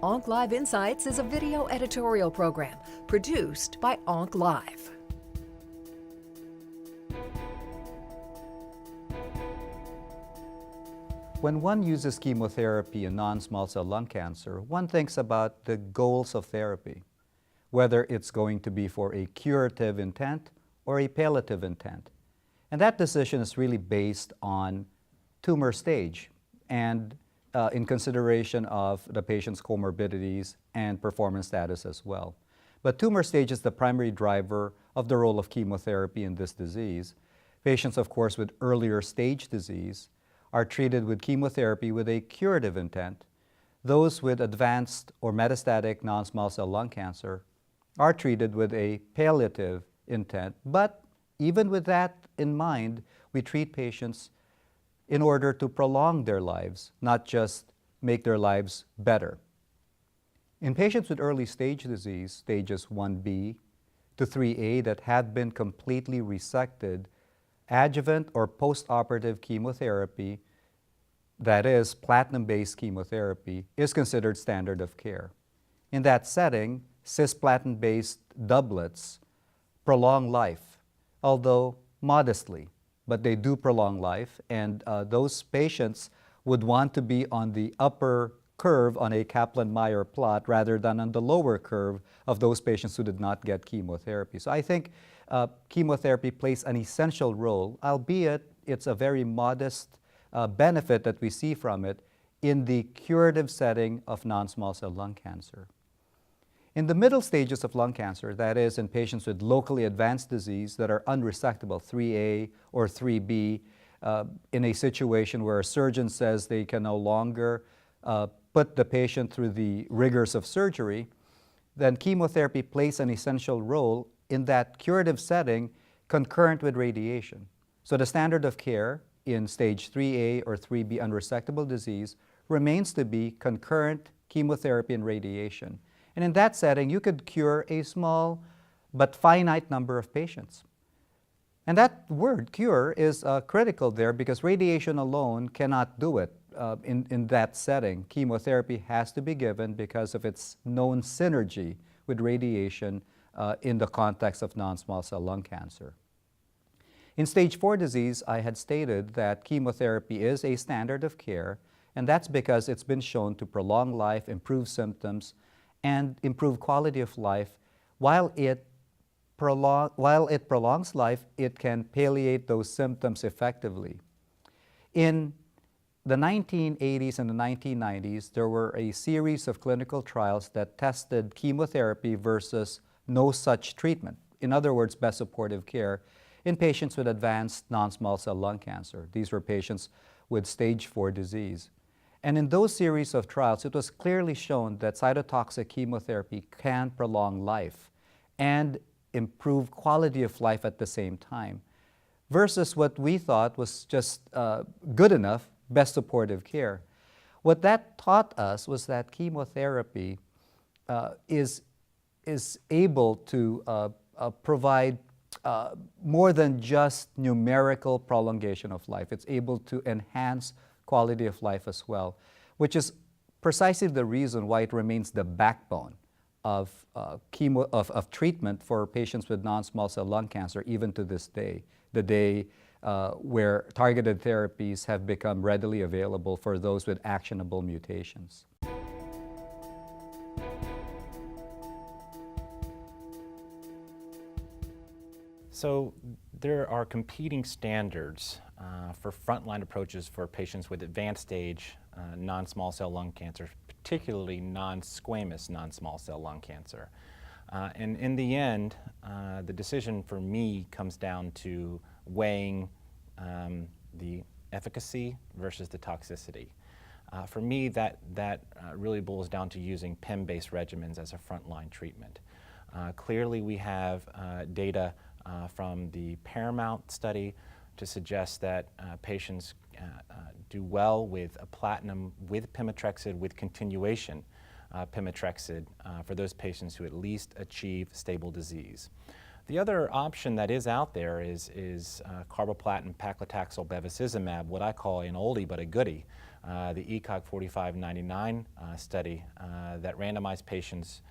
Onc Live Insights is a video editorial program produced by Onc Live. When one uses chemotherapy in non-small cell lung cancer, one thinks about the goals of therapy, whether it's going to be for a curative intent or a palliative intent. And that decision is really based on tumor stage and in consideration of the patient's comorbidities and performance status as well. But tumor stage is the primary driver of the role of chemotherapy in this disease. Patients, of course, with earlier stage disease are treated with chemotherapy with a curative intent. Those with advanced or metastatic non-small cell lung cancer are treated with a palliative intent. But even with that in mind, we treat patients in order to prolong their lives, not just make their lives better. In patients with early stage disease, stages 1B to 3A that have been completely resected, adjuvant or post-operative chemotherapy, that is platinum-based chemotherapy, is considered standard of care. In that setting, cisplatin-based doublets prolong life, although modestly, but they do prolong life, and those patients would want to be on the upper curve on a Kaplan-Meier plot rather than on the lower curve of those patients who did not get chemotherapy. So I think chemotherapy plays an essential role, albeit it's a very modest benefit that we see from it in the curative setting of non-small cell lung cancer. In the middle stages of lung cancer, that is in patients with locally advanced disease that are unresectable, 3A or 3B, in a situation where a surgeon says they can no longer put the patient through the rigors of surgery, then chemotherapy plays an essential role in that curative setting concurrent with radiation. So the standard of care in stage 3A or 3B unresectable disease remains to be concurrent chemotherapy and radiation. And in that setting, you could cure a small but finite number of patients. And that word, cure, is critical there because radiation alone cannot do it in that setting. Chemotherapy has to be given because of its known synergy with radiation in the context of non-small cell lung cancer. In stage 4 disease, I had stated that chemotherapy is a standard of care, and that's because it's been shown to prolong life, improve symptoms, and improve quality of life. While it prolongs life, it can palliate those symptoms effectively. In the 1980s and the 1990s, there were a series of clinical trials that tested chemotherapy versus no such treatment. In other words, best supportive care in patients with advanced non-small cell lung cancer. These were patients with stage 4 disease. And in those series of trials, it was clearly shown that cytotoxic chemotherapy can prolong life and improve quality of life at the same time, versus what we thought was just good enough, best supportive care. What that taught us was that chemotherapy is able to provide more than just numerical prolongation of life. It's able to enhance quality of life as well, which is precisely the reason why it remains the backbone of treatment for patients with non-small cell lung cancer even to this day, the day where targeted therapies have become readily available for those with actionable mutations. So there are competing standards for frontline approaches for patients with advanced stage non-small cell lung cancer, particularly non-squamous non-small cell lung cancer. And in the end, the decision for me comes down to weighing the efficacy versus the toxicity. For me, that really boils down to using PEM-based regimens as a frontline treatment. Clearly, we have data from the Paramount study to suggest that patients do well with a platinum with pemetrexed with continuation pemetrexed for those patients who at least achieve stable disease. The other option that is out there is Carboplatin, Paclitaxel, Bevacizumab, what I call an oldie but a goodie. the ECOG 4599 study that randomized patients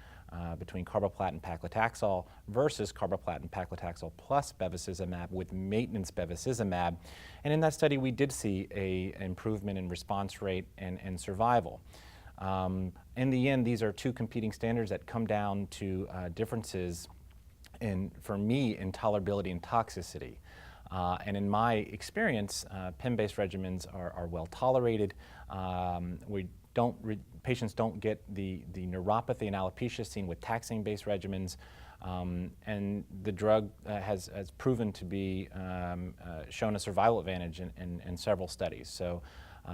between carboplatin paclitaxel versus carboplatin paclitaxel plus bevacizumab with maintenance bevacizumab. And in that study, we did see an improvement in response rate and survival. In the end, these are two competing standards that come down to differences for me, in tolerability and toxicity. And in my experience, PIM-based regimens are well tolerated. Patients don't get the neuropathy and alopecia seen with taxane-based regimens, and the drug has proven to be shown a survival advantage in several studies. So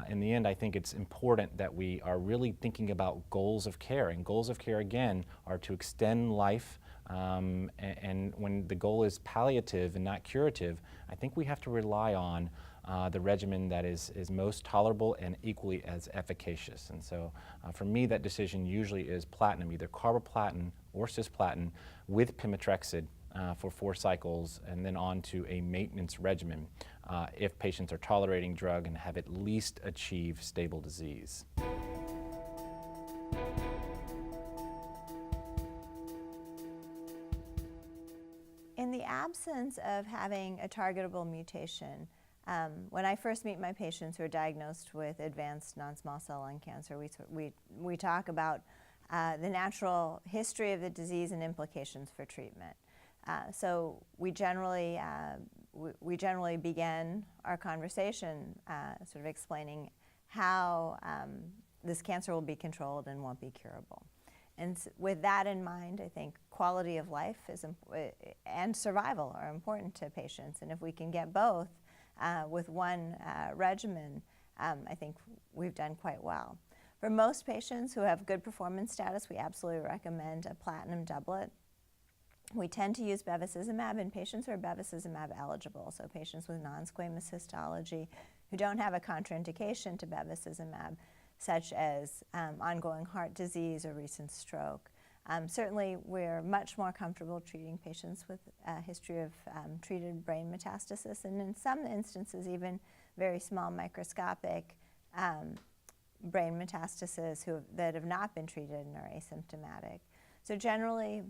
in the end, I think it's important that we are really thinking about goals of care, and goals of care, again, are to extend life, and when the goal is palliative and not curative, I think we have to rely on the regimen that is most tolerable and equally as efficacious. And so for me, that decision usually is platinum, either carboplatin or cisplatin with pemetrexed for 4 cycles, and then on to a maintenance regimen if patients are tolerating drug and have at least achieved stable disease. In the absence of having a targetable mutation, when I first meet my patients who are diagnosed with advanced non-small cell lung cancer, we talk about the natural history of the disease and implications for treatment. So we generally begin our conversation sort of explaining how this cancer will be controlled and won't be curable. And with that in mind, I think quality of life and survival are important to patients. And if we can get both with one regimen, I think we've done quite well. For most patients who have good performance status, we absolutely recommend a platinum doublet. We tend to use bevacizumab in patients who are bevacizumab eligible, so patients with non-squamous histology who don't have a contraindication to bevacizumab, such as ongoing heart disease or recent stroke. Certainly, we're much more comfortable treating patients with a history of treated brain metastasis, and in some instances, even very small microscopic brain metastases that have not been treated and are asymptomatic. So generally,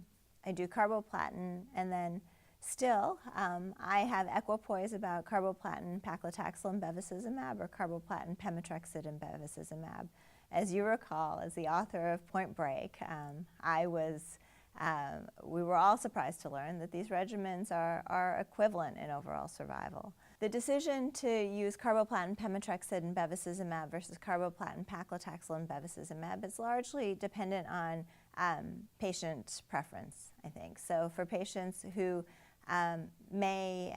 I do carboplatin, and then still, I have equipoise about carboplatin, paclitaxel, and bevacizumab, or carboplatin, pemetrexed, and bevacizumab. As you recall, as the author of Point Break, we were all surprised to learn that these regimens are equivalent in overall survival. The decision to use carboplatin, pemetrexed, and bevacizumab versus carboplatin, paclitaxel, and bevacizumab is largely dependent on patient preference, I think. So for patients who may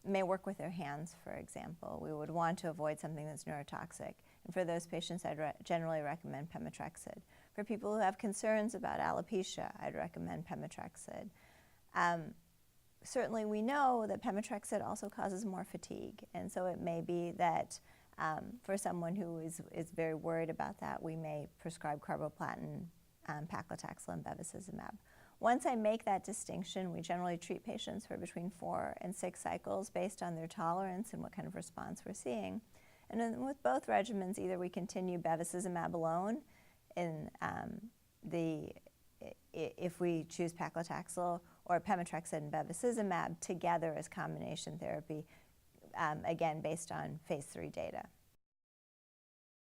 work with their hands, for example, we would want to avoid something that's neurotoxic. And for those patients, I'd generally recommend pemetrexed. For people who have concerns about alopecia, I'd recommend pemetrexed. Certainly, we know that pemetrexed also causes more fatigue, and so it may be that for someone who is very worried about that, we may prescribe carboplatin, paclitaxel, and bevacizumab. Once I make that distinction, we generally treat patients for between 4 and 6 cycles based on their tolerance and what kind of response we're seeing. And then with both regimens, either we continue bevacizumab alone if we choose paclitaxel, or pemetrexed and bevacizumab together as combination therapy, again, based on phase 3 data.